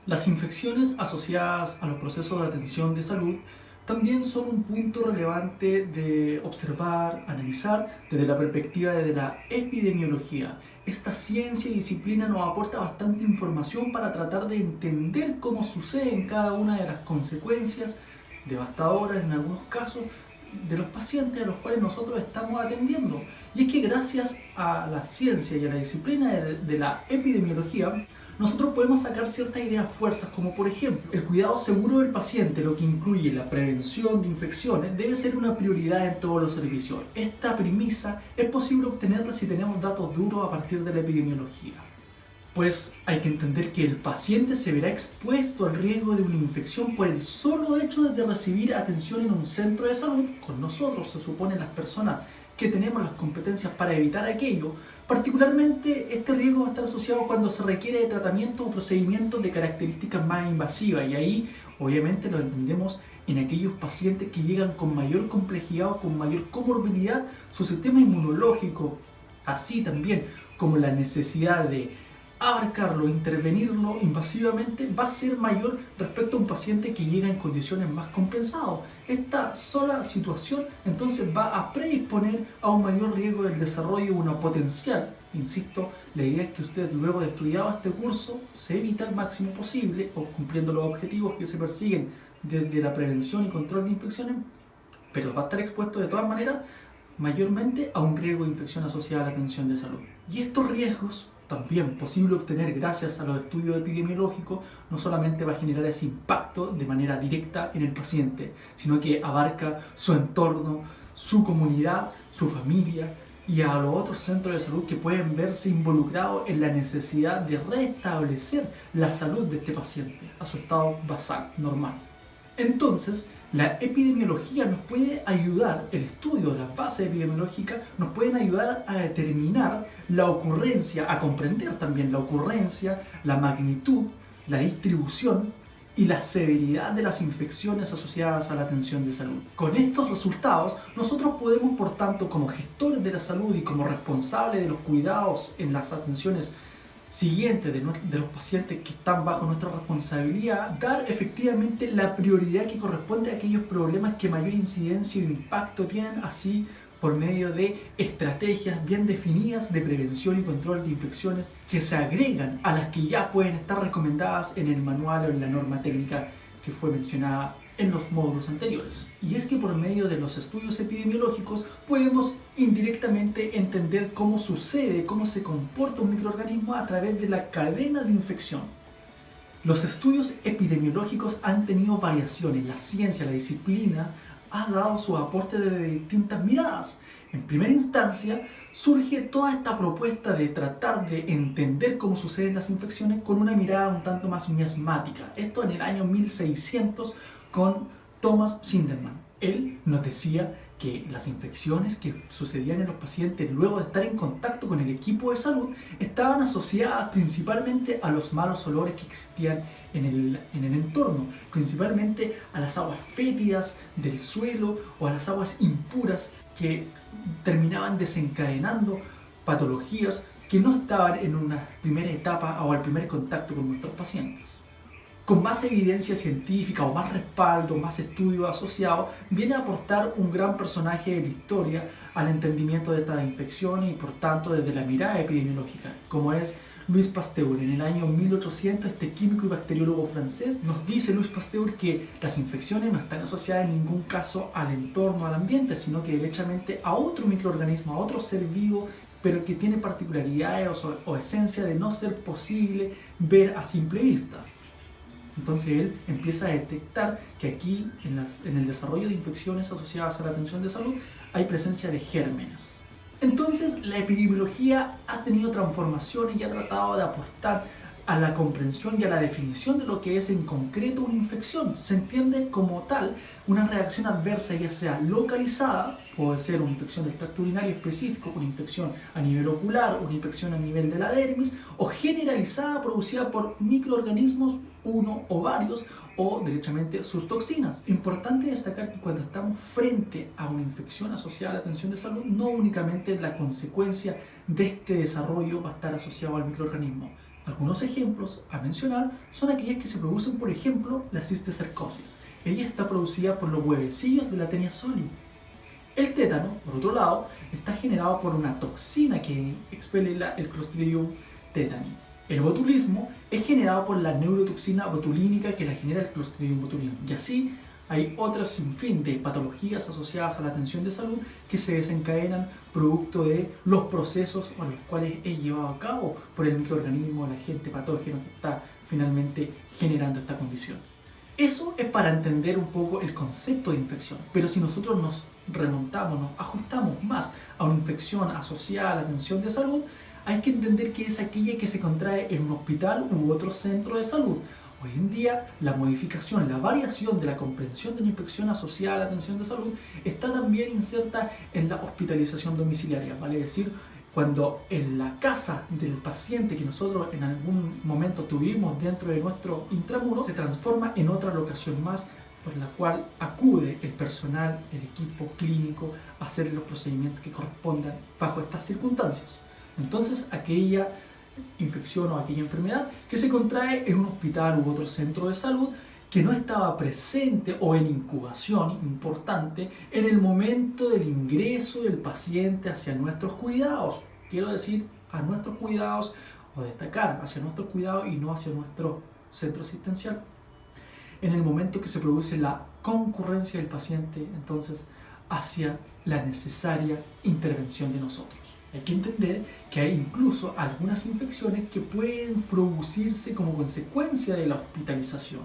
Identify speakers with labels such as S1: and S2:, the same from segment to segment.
S1: Las infecciones asociadas a los procesos de atención de salud también son un punto relevante de observar, analizar desde la perspectiva de la epidemiología. Esta ciencia y disciplina nos aporta bastante información para tratar de entender cómo suceden cada una de las consecuencias devastadoras en algunos casos de los pacientes a los cuales nosotros estamos atendiendo. Y es que gracias a la ciencia y a la disciplina de la epidemiología, nosotros podemos sacar ciertas ideas fuerzas, como por ejemplo, el cuidado seguro del paciente, lo que incluye la prevención de infecciones, debe ser una prioridad en todos los servicios. Esta premisa es posible obtenerla si tenemos datos duros a partir de la epidemiología. Pues hay que entender que el paciente se verá expuesto al riesgo de una infección por el solo hecho de recibir atención en un centro de salud. Con nosotros se supone las personas que tenemos las competencias para evitar aquello. Particularmente este riesgo va a estar asociado cuando se requiere de tratamiento o procedimientos de características más invasivas, y ahí obviamente lo entendemos en aquellos pacientes que llegan con mayor complejidad o con mayor comorbilidad, su sistema inmunológico, así también como la necesidad de abarcarlo, intervenirlo invasivamente, va a ser mayor respecto a un paciente que llega en condiciones más compensadas. Esta sola situación entonces va a predisponer a un mayor riesgo del desarrollo de una potencial, insisto, la idea es que usted luego de estudiado este curso se evita al máximo posible, o cumpliendo los objetivos que se persiguen desde la prevención y control de infecciones, pero va a estar expuesto de todas maneras mayormente a un riesgo de infección asociada a la atención de salud. Y estos riesgos, también posible obtener gracias a los estudios epidemiológicos, no solamente va a generar ese impacto de manera directa en el paciente, sino que abarca su entorno, su comunidad, su familia y a los otros centros de salud que pueden verse involucrados en la necesidad de restablecer la salud de este paciente a su estado basal, normal. Entonces, la epidemiología nos puede ayudar, el estudio de las bases epidemiológicas nos pueden ayudar a determinar la ocurrencia, a comprender también la ocurrencia, la magnitud, la distribución y la severidad de las infecciones asociadas a la atención de salud. Con estos resultados, nosotros podemos, por tanto, como gestores de la salud y como responsables de los cuidados en las atenciones siguiente de los pacientes que están bajo nuestra responsabilidad, dar efectivamente la prioridad que corresponde a aquellos problemas que mayor incidencia y impacto tienen, así por medio de estrategias bien definidas de prevención y control de infecciones que se agregan a las que ya pueden estar recomendadas en el manual o en la norma técnica que fue mencionada en los módulos anteriores. Y es que por medio de los estudios epidemiológicos podemos indirectamente entender cómo sucede, cómo se comporta un microorganismo a través de la cadena de infección. Los estudios epidemiológicos han tenido variaciones, la ciencia, la disciplina ha dado su aporte de distintas miradas. En primera instancia, surge toda esta propuesta de tratar de entender cómo suceden las infecciones con una mirada un tanto más miasmática. Esto en el año 1600 con Thomas Sinderman. Él nos decía que las infecciones que sucedían en los pacientes luego de estar en contacto con el equipo de salud estaban asociadas principalmente a los malos olores que existían en el entorno, principalmente a las aguas fétidas del suelo o a las aguas impuras que terminaban desencadenando patologías que no estaban en una primera etapa o al primer contacto con nuestros pacientes. Con más evidencia científica o más respaldo, más estudio asociado, viene a aportar un gran personaje de la historia al entendimiento de estas infecciones y por tanto desde la mirada epidemiológica, como es Louis Pasteur. En el año 1800, este químico y bacteriólogo francés nos dice Louis Pasteur que las infecciones no están asociadas en ningún caso al entorno, al ambiente, sino que derechamente a otro microorganismo, a otro ser vivo, pero que tiene particularidades o esencia de no ser posible ver a simple vista. Entonces él empieza a detectar que aquí en el desarrollo de infecciones asociadas a la atención de salud hay presencia de gérmenes. Entonces la epidemiología ha tenido transformaciones y ha tratado de aportar a la comprensión y a la definición de lo que es en concreto una infección. Se entiende como tal una reacción adversa, ya sea localizada, puede ser una infección del tracto urinario específico, una infección a nivel ocular, una infección a nivel de la dermis, o generalizada producida por microorganismos, uno o varios, o derechamente sus toxinas. Importante destacar que cuando estamos frente a una infección asociada a la atención de salud, no únicamente la consecuencia de este desarrollo va a estar asociado al microorganismo. Algunos ejemplos a mencionar son aquellas que se producen, por ejemplo, la cisticercosis. Ella está producida por los huevecillos de la Taenia soli. El tétano, por otro lado, está generado por una toxina que expele el Clostridium tetani. El botulismo es generado por la neurotoxina botulínica que la genera el Clostridium botulinum. Y así hay otro sinfín de patologías asociadas a la atención de salud que se desencadenan producto de los procesos a los cuales es llevado a cabo por el microorganismo, el agente patógeno que está finalmente generando esta condición. Eso es para entender un poco el concepto de infección, pero si nosotros nos remontamos, nos ajustamos más a una infección asociada a la atención de salud, hay que entender que es aquella que se contrae en un hospital u otro centro de salud. Hoy en día, la modificación, la variación de la comprensión de la infección asociada a la atención de salud está también inserta en la hospitalización domiciliaria, vale decir, cuando en la casa del paciente que nosotros en algún momento tuvimos dentro de nuestro intramuro se transforma en otra locación más por la cual acude el personal, el equipo clínico a hacer los procedimientos que correspondan bajo estas circunstancias. Entonces, aquella infección o aquella enfermedad que se contrae en un hospital u otro centro de salud que no estaba presente o en incubación importante en el momento del ingreso del paciente hacia nuestros cuidados. Quiero decir, a nuestros cuidados o destacar hacia nuestros cuidados y no hacia nuestro centro asistencial. En el momento que se produce la concurrencia del paciente, entonces, hacia la necesaria intervención de nosotros. Hay que entender que hay incluso algunas infecciones que pueden producirse como consecuencia de la hospitalización.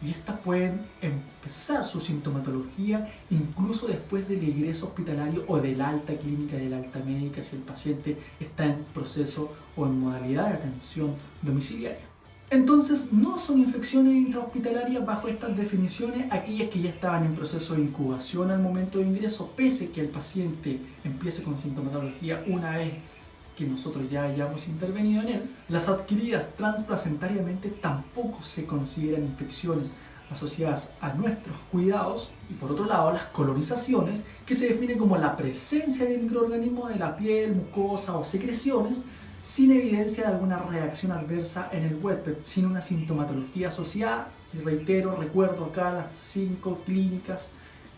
S1: Y estas pueden empezar su sintomatología incluso después del ingreso hospitalario o del alta clínica, del alta médica, si el paciente está en proceso o en modalidad de atención domiciliaria. Entonces, no son infecciones intrahospitalarias bajo estas definiciones aquellas que ya estaban en proceso de incubación al momento de ingreso, pese que el paciente empiece con sintomatología una vez que nosotros ya hayamos intervenido en él. Las adquiridas transplacentariamente tampoco se consideran infecciones asociadas a nuestros cuidados. Y por otro lado, las colonizaciones, que se definen como la presencia de microorganismos de la piel, mucosa o secreciones, sin evidencia de alguna reacción adversa en el huésped, sin una sintomatología asociada. Y reitero, recuerdo acá las 5 clínicas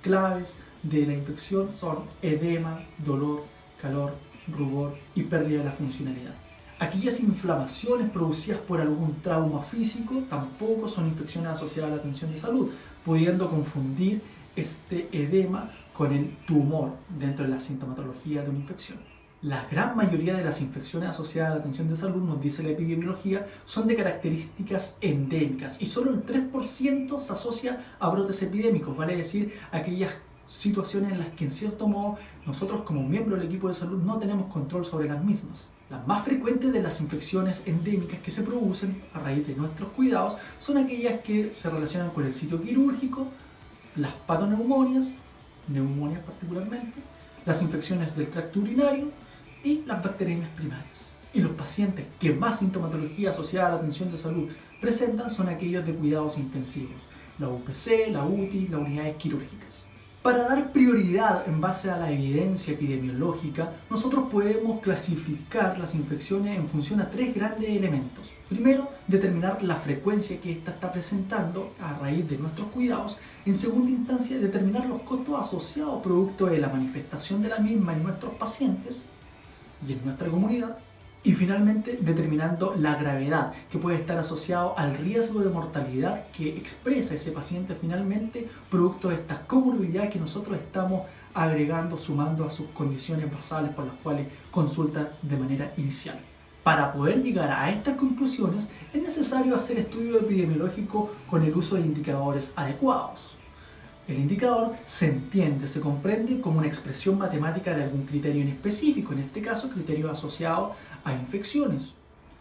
S1: claves de la infección son edema, dolor, calor, rubor y pérdida de la funcionalidad. Aquellas inflamaciones producidas por algún trauma físico tampoco son infecciones asociadas a la atención de salud, pudiendo confundir este edema con el tumor dentro de la sintomatología de una infección. La gran mayoría de las infecciones asociadas a la atención de salud, nos dice la epidemiología, son de características endémicas y solo el 3% se asocia a brotes epidémicos, vale decir, aquellas situaciones en las que en cierto modo nosotros como miembros del equipo de salud no tenemos control sobre las mismas. Las más frecuentes de las infecciones endémicas que se producen a raíz de nuestros cuidados son aquellas que se relacionan con el sitio quirúrgico, las patoneumonias, neumonias particularmente, las infecciones del tracto urinario y las bacterias primarias. Y los pacientes que más sintomatología asociada a la atención de salud presentan son aquellos de cuidados intensivos, la UPC, la UTI, las unidades quirúrgicas. Para dar prioridad en base a la evidencia epidemiológica, nosotros podemos clasificar las infecciones en función a 3 grandes elementos. Primero, determinar la frecuencia que ésta está presentando a raíz de nuestros cuidados. En segunda instancia, determinar los costos asociados producto de la manifestación de la misma en nuestros pacientes y en nuestra comunidad. Y finalmente, determinando la gravedad que puede estar asociado al riesgo de mortalidad que expresa ese paciente finalmente, producto de esta comorbilidad que nosotros estamos agregando, sumando a sus condiciones basales por las cuales consulta de manera inicial. Para poder llegar a estas conclusiones, es necesario hacer estudio epidemiológico con el uso de indicadores adecuados. El indicador se entiende, se comprende como una expresión matemática de algún criterio en específico, en este caso criterio asociado a infecciones.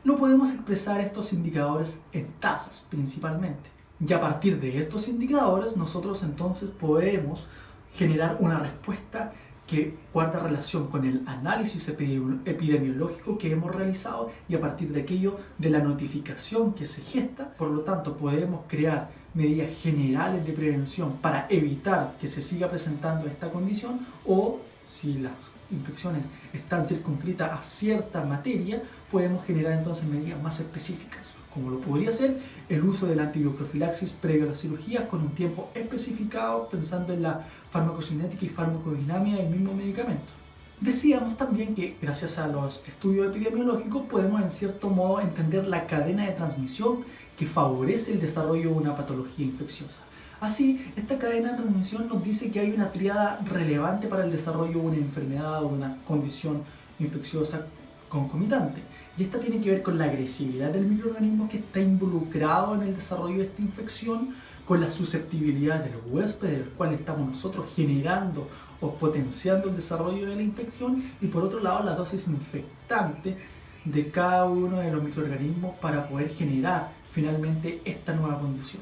S1: Lo podemos expresar estos indicadores en tasas principalmente. Y a partir de estos indicadores nosotros entonces podemos generar una respuesta que guarda relación con el análisis epidemiológico que hemos realizado y a partir de aquello de la notificación que se gesta. Por lo tanto, podemos crear medidas generales de prevención para evitar que se siga presentando esta condición o Si las infecciones están circunscritas a cierta materia, podemos generar entonces medidas más específicas, como lo podría ser el uso de la antibioprofilaxis previo a la cirugía con un tiempo especificado pensando en la farmacocinética y farmacodinámica del mismo medicamento. Decíamos también que gracias a los estudios epidemiológicos podemos en cierto modo entender la cadena de transmisión que favorece el desarrollo de una patología infecciosa. Así, esta cadena de transmisión nos dice que hay una tríada relevante para el desarrollo de una enfermedad o de una condición infecciosa concomitante. Y esta tiene que ver con la agresividad del microorganismo que está involucrado en el desarrollo de esta infección, con la susceptibilidad del huésped, del cual estamos nosotros generando o potenciando el desarrollo de la infección, y por otro lado la dosis infectante de cada uno de los microorganismos para poder generar finalmente esta nueva condición.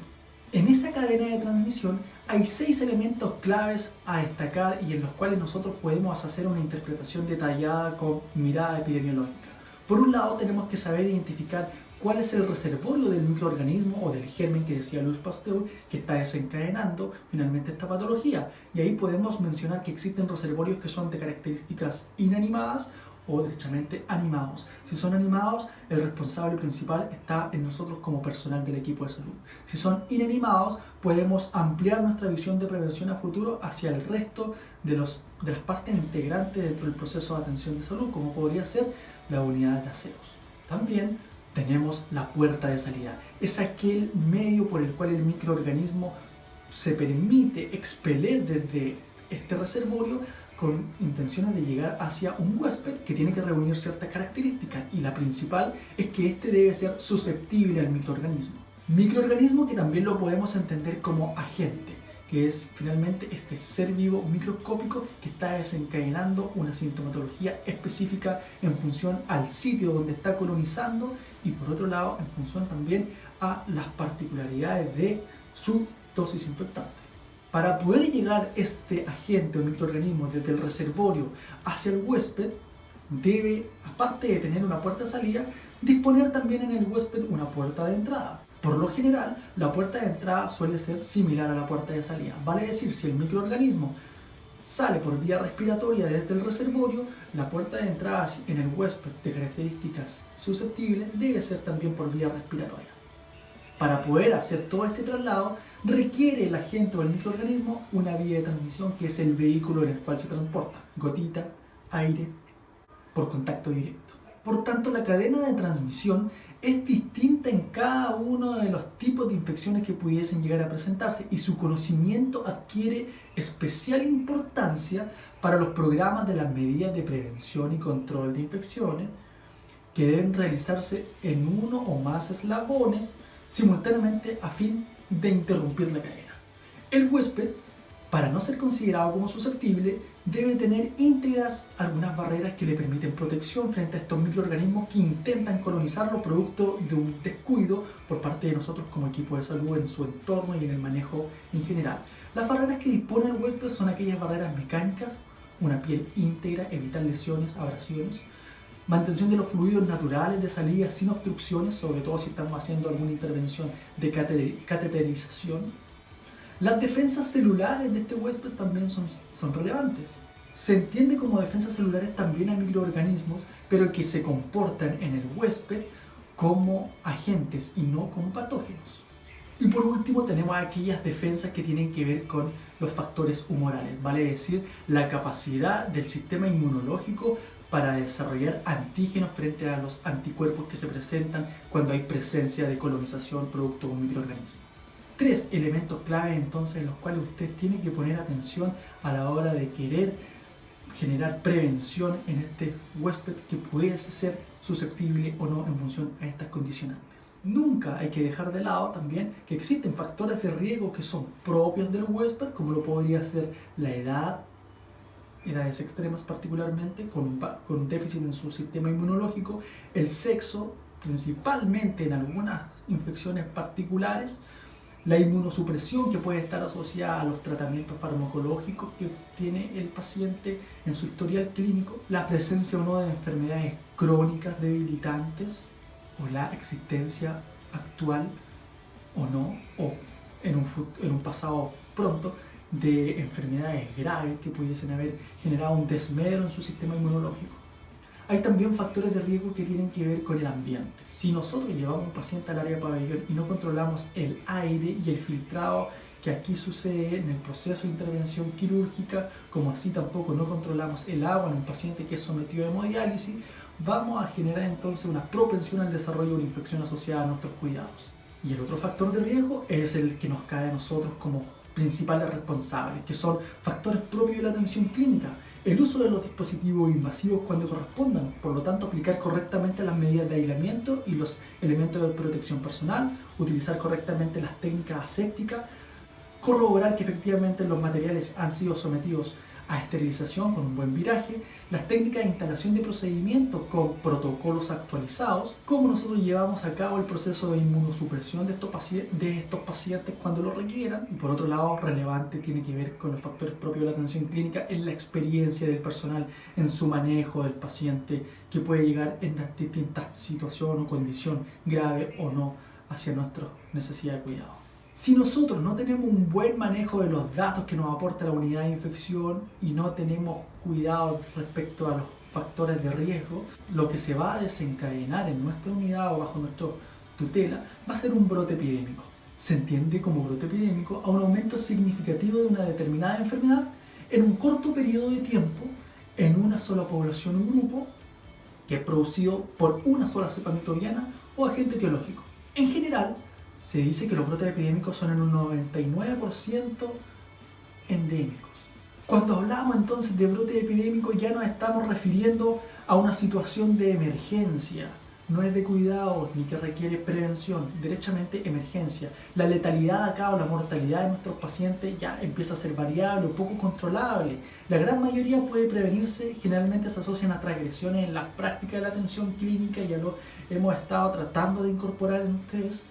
S1: En esa cadena de transmisión hay 6 elementos claves a destacar y en los cuales nosotros podemos hacer una interpretación detallada con mirada epidemiológica. Por un lado, tenemos que saber identificar cuál es el reservorio del microorganismo o del germen que decía Louis Pasteur que está desencadenando finalmente esta patología. Y ahí podemos mencionar que existen reservorios que son de características inanimadas o derechamente animados. Si son animados, el responsable principal está en nosotros como personal del equipo de salud. Si son inanimados, podemos ampliar nuestra visión de prevención a futuro hacia el resto de las partes integrantes dentro del proceso de atención de salud, como podría ser la unidad de aseos. También tenemos la puerta de salida. Es aquel medio por el cual el microorganismo se permite expeler desde este reservorio con intenciones de llegar hacia un huésped que tiene que reunir ciertas características, y la principal es que este debe ser susceptible al microorganismo. Microorganismo que también lo podemos entender como agente, que es finalmente este ser vivo microscópico que está desencadenando una sintomatología específica en función al sitio donde está colonizando y por otro lado en función también a las particularidades de su dosis infectante. Para poder llegar este agente o microorganismo desde el reservorio hacia el huésped, debe, aparte de tener una puerta de salida, disponer también en el huésped una puerta de entrada. Por lo general, la puerta de entrada suele ser similar a la puerta de salida. Vale decir, si el microorganismo sale por vía respiratoria desde el reservorio, la puerta de entrada en el huésped de características susceptibles debe ser también por vía respiratoria. Para poder hacer todo este traslado, requiere el agente o el microorganismo una vía de transmisión que es el vehículo en el cual se transporta, gotita, aire, por contacto directo. Por tanto, la cadena de transmisión es distinta en cada uno de los tipos de infecciones que pudiesen llegar a presentarse y su conocimiento adquiere especial importancia para los programas de las medidas de prevención y control de infecciones que deben realizarse en uno o más eslabones simultáneamente a fin de interrumpir la cadena. El huésped, para no ser considerado como susceptible, debe tener íntegras algunas barreras que le permiten protección frente a estos microorganismos que intentan colonizarlo producto de un descuido por parte de nosotros como equipo de salud en su entorno y en el manejo en general. Las barreras que dispone el huésped son aquellas barreras mecánicas, una piel íntegra, evitar lesiones, abrasiones, mantención de los fluidos naturales de salida sin obstrucciones, sobre todo si estamos haciendo alguna intervención de cateterización. Las defensas celulares de este huésped también son relevantes. Se entiende como defensas celulares también a microorganismos, pero que se comportan en el huésped como agentes y no como patógenos. Y por último tenemos aquellas defensas que tienen que ver con los factores humorales, vale decir, la capacidad del sistema inmunológico para desarrollar antígenos frente a los anticuerpos que se presentan cuando hay presencia de colonización producto de un microorganismo. 3 elementos clave entonces en los cuales usted tiene que poner atención a la hora de querer generar prevención en este huésped que puede ser susceptible o no en función a estas condicionantes. Nunca hay que dejar de lado también que existen factores de riesgo que son propios del huésped, como lo podría ser la edad, edades extremas particularmente, con un déficit en su sistema inmunológico, el sexo, principalmente en algunas infecciones particulares, la inmunosupresión que puede estar asociada a los tratamientos farmacológicos que tiene el paciente en su historial clínico, la presencia o no de enfermedades crónicas debilitantes o la existencia actual o no, o en un pasado pronto, de enfermedades graves que pudiesen haber generado un desmedro en su sistema inmunológico. Hay también factores de riesgo que tienen que ver con el ambiente. Si nosotros llevamos a un paciente al área de pabellón y no controlamos el aire y el filtrado que aquí sucede en el proceso de intervención quirúrgica, como así tampoco no controlamos el agua en un paciente que es sometido a hemodiálisis, vamos a generar entonces una propensión al desarrollo de una infección asociada a nuestros cuidados. Y el otro factor de riesgo es el que nos cae a nosotros como principales responsables, que son factores propios de la atención clínica. El uso de los dispositivos invasivos cuando correspondan, por lo tanto aplicar correctamente las medidas de aislamiento y los elementos de protección personal, utilizar correctamente las técnicas asépticas, corroborar que efectivamente los materiales han sido sometidos a esterilización con un buen viraje, las técnicas de instalación de procedimientos con protocolos actualizados, cómo nosotros llevamos a cabo el proceso de inmunosupresión de estos pacientes cuando lo requieran, y por otro lado, relevante tiene que ver con los factores propios de la atención clínica en la experiencia del personal, en su manejo del paciente que puede llegar en las distintas situaciones o condición grave o no hacia nuestra necesidad de cuidado. Si nosotros no tenemos un buen manejo de los datos que nos aporta la unidad de infección y no tenemos cuidado respecto a los factores de riesgo, lo que se va a desencadenar en nuestra unidad o bajo nuestra tutela va a ser un brote epidémico. Se entiende como brote epidémico a un aumento significativo de una determinada enfermedad en un corto periodo de tiempo en una sola población o grupo que es producido por una sola cepa microbiana o agente etiológico. En general, se dice que los brotes epidémicos son en un 99% endémicos. Cuando hablamos entonces de brote epidémico ya nos estamos refiriendo a una situación de emergencia, no es de cuidado ni que requiere prevención, derechamente emergencia. La letalidad acá o la mortalidad de nuestros pacientes ya empieza a ser variable o poco controlable. La gran mayoría puede prevenirse, generalmente se asocian a transgresiones en la práctica de la atención clínica, ya lo hemos estado tratando de incorporar en ustedes,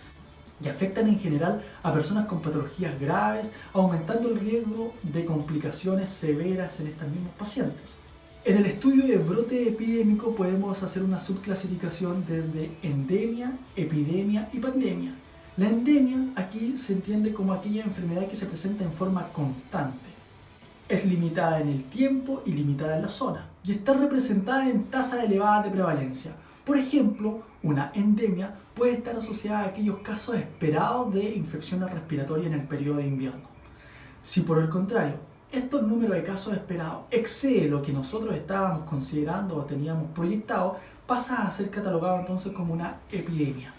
S1: y afectan en general a personas con patologías graves, aumentando el riesgo de complicaciones severas en estos mismos pacientes. En el estudio de brote epidémico podemos hacer una subclasificación desde endemia, epidemia y pandemia. La endemia aquí se entiende como aquella enfermedad que se presenta en forma constante. Es limitada en el tiempo y limitada en la zona, y está representada en tasas elevadas de prevalencia. Por ejemplo, una endemia puede estar asociada a aquellos casos esperados de infecciones respiratorias en el periodo de invierno. Si por el contrario, estos números de casos esperados excede lo que nosotros estábamos considerando o teníamos proyectado, pasa a ser catalogado entonces como una epidemia.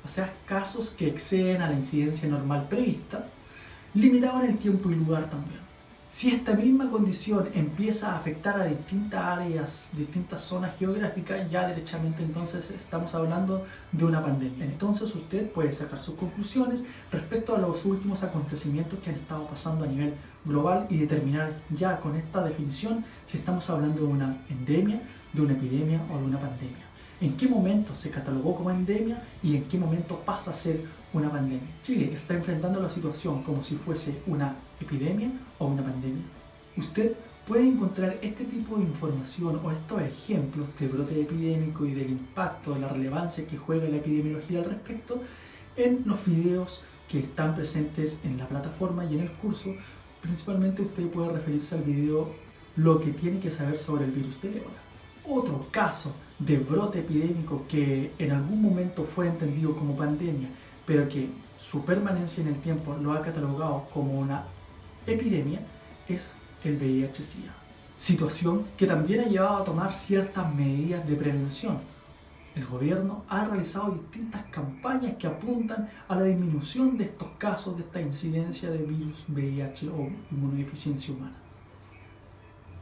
S1: O sea, casos que exceden a la incidencia normal prevista, limitado en el tiempo y lugar también. Si esta misma condición empieza a afectar a distintas áreas, distintas zonas geográficas, ya derechamente entonces estamos hablando de una pandemia. Entonces usted puede sacar sus conclusiones respecto a los últimos acontecimientos que han estado pasando a nivel global y determinar ya con esta definición si estamos hablando de una endemia, de una epidemia o de una pandemia. ¿En qué momento se catalogó como endemia y en qué momento pasa a ser una pandemia? Chile está enfrentando la situación como si fuese una epidemia o una pandemia. Usted puede encontrar este tipo de información o estos ejemplos de brote epidémico y del impacto, de la relevancia que juega la epidemiología al respecto en los videos que están presentes en la plataforma y en el curso. Principalmente usted puede referirse al video Lo que tiene que saber sobre el virus del ébola. Otro caso de brote epidémico que en algún momento fue entendido como pandemia, pero que su permanencia en el tiempo lo ha catalogado como una epidemia, es el VIH-Sida. Situación que también ha llevado a tomar ciertas medidas de prevención. El gobierno ha realizado distintas campañas que apuntan a la disminución de estos casos, de esta incidencia de virus VIH o inmunodeficiencia humana.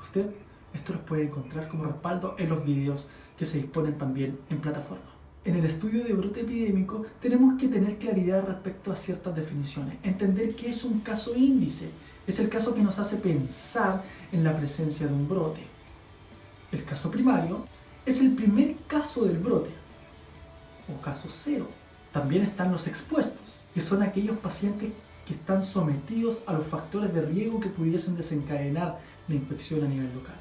S1: Usted esto los puede encontrar como respaldo en los videos que se disponen también en plataforma. En el estudio de brote epidémico tenemos que tener claridad respecto a ciertas definiciones, entender qué es un caso índice. Es el caso que nos hace pensar en la presencia de un brote. El caso primario es el primer caso del brote, o caso cero. También están los expuestos, que son aquellos pacientes que están sometidos a los factores de riesgo que pudiesen desencadenar la infección a nivel local.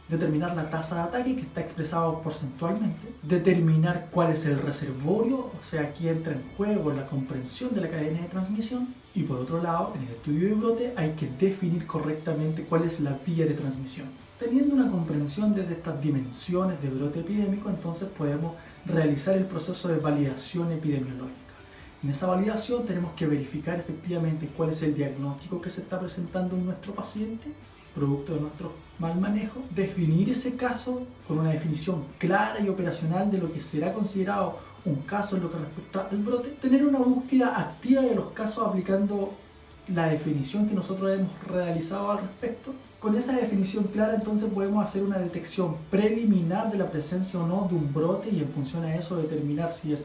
S1: determinar la tasa de ataque que está expresado porcentualmente, determinar cuál es el reservorio, o sea, aquí entra en juego la comprensión de la cadena de transmisión, y por otro lado, en el estudio de brote hay que definir correctamente cuál es la vía de transmisión. Teniendo una comprensión desde estas dimensiones de brote epidémico, entonces podemos realizar el proceso de validación epidemiológica. En esa validación tenemos que verificar efectivamente cuál es el diagnóstico que se está presentando en nuestro paciente, producto de nuestro mal manejo, definir ese caso con una definición clara y operacional de lo que será considerado un caso en lo que respecta al brote, tener una búsqueda activa de los casos aplicando la definición que nosotros hemos realizado al respecto. Con esa definición clara entonces podemos hacer una detección preliminar de la presencia o no de un brote y en función a eso determinar si es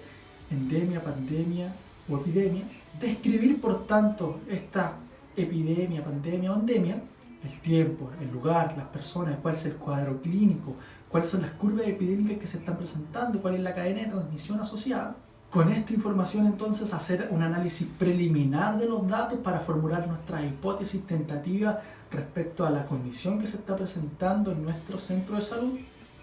S1: endemia, pandemia o epidemia. Describir por tanto esta epidemia, pandemia o endemia, el tiempo, el lugar, las personas, cuál es el cuadro clínico, cuáles son las curvas epidémicas que se están presentando, cuál es la cadena de transmisión asociada. Con esta información entonces hacer un análisis preliminar de los datos para formular nuestras hipótesis tentativas respecto a la condición que se está presentando en nuestro centro de salud.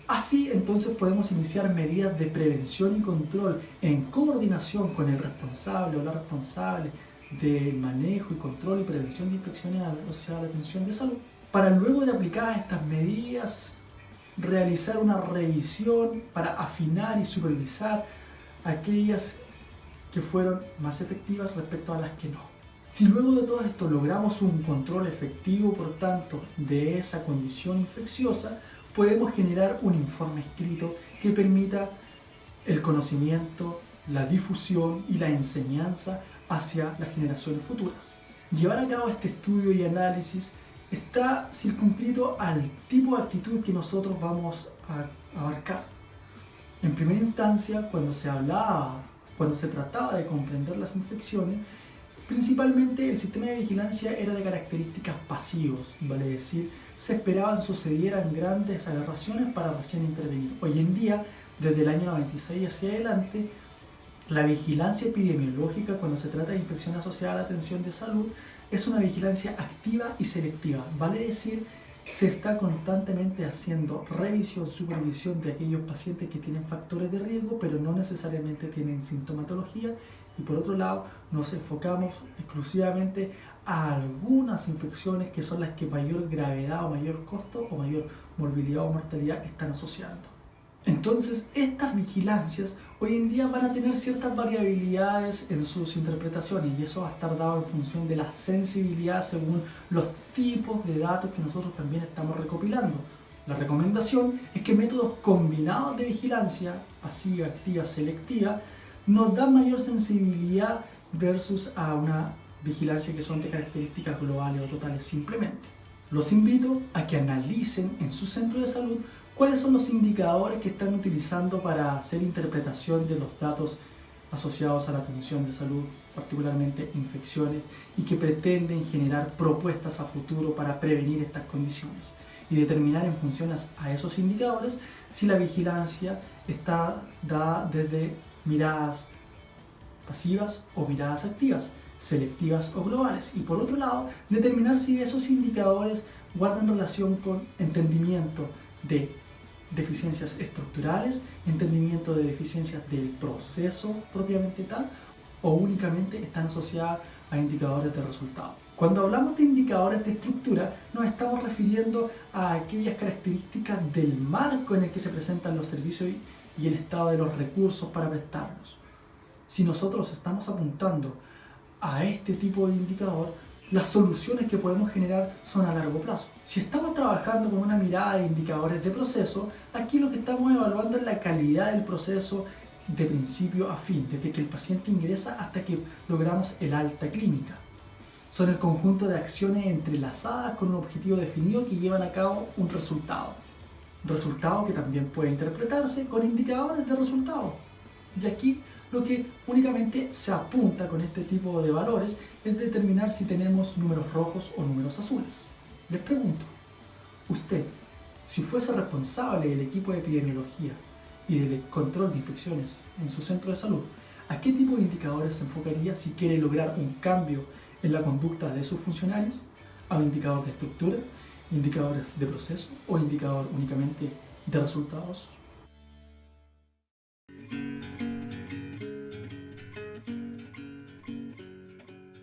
S1: Así entonces podemos iniciar medidas de prevención y control en coordinación con el responsable o la responsable del manejo y control y prevención de infecciones asociadas a la atención de salud, para luego de aplicadas estas medidas realizar una revisión para afinar y supervisar aquellas que fueron más efectivas respecto a las que no. Si luego de todo esto logramos un control efectivo, por tanto, de esa condición infecciosa, podemos generar un informe escrito que permita el conocimiento, la difusión y la enseñanza hacia las generaciones futuras. Llevar a cabo este estudio y análisis está circunscrito al tipo de actitud que nosotros vamos a abarcar. En primera instancia, cuando se trataba de comprender las infecciones, principalmente el sistema de vigilancia era de características pasivos, vale decir, se esperaban sucedieran grandes aberraciones para recién intervenir. Hoy en día, desde el año 96 hacia adelante, la vigilancia epidemiológica cuando se trata de infección asociada a la atención de salud es una vigilancia activa y selectiva, vale decir, se está constantemente haciendo revisión, supervisión de aquellos pacientes que tienen factores de riesgo, pero no necesariamente tienen sintomatología. Y por otro lado, nos enfocamos exclusivamente a algunas infecciones que son las que mayor gravedad o mayor costo o mayor morbilidad o mortalidad están asociando. Entonces, estas vigilancias hoy en día van a tener ciertas variabilidades en sus interpretaciones y eso va a estar dado en función de la sensibilidad según los tipos de datos que nosotros también estamos recopilando. La recomendación es que métodos combinados de vigilancia, pasiva, activa, selectiva, nos dan mayor sensibilidad versus a una vigilancia que son de características globales o totales simplemente. Los invito a que analicen en su centro de salud cuáles son los indicadores que están utilizando para hacer interpretación de los datos asociados a la atención de salud, particularmente infecciones, y que pretenden generar propuestas a futuro para prevenir estas condiciones y determinar en función a esos indicadores si la vigilancia está dada desde miradas pasivas o miradas activas, selectivas o globales, y por otro lado determinar si esos indicadores guardan relación con entendimiento de deficiencias estructurales, entendimiento de deficiencias del proceso propiamente tal, o únicamente están asociadas a indicadores de resultado. Cuando hablamos de indicadores de estructura, nos estamos refiriendo a aquellas características del marco en el que se presentan los servicios y el estado de los recursos para prestarlos. Si nosotros estamos apuntando a este tipo de indicador, las soluciones que podemos generar son a largo plazo. Si estamos trabajando con una mirada de indicadores de proceso, aquí lo que estamos evaluando es la calidad del proceso de principio a fin, desde que el paciente ingresa hasta que logramos el alta clínica. Son el conjunto de acciones entrelazadas con un objetivo definido que llevan a cabo un resultado. Un resultado que también puede interpretarse con indicadores de resultado. Y aquí lo que únicamente se apunta con este tipo de valores es determinar si tenemos números rojos o números azules. Les pregunto, usted, si fuese responsable del equipo de epidemiología y del control de infecciones en su centro de salud, ¿a qué tipo de indicadores se enfocaría si quiere lograr un cambio en la conducta de sus funcionarios? ¿A un indicador de estructura? ¿Indicadores de proceso o indicador únicamente de resultados?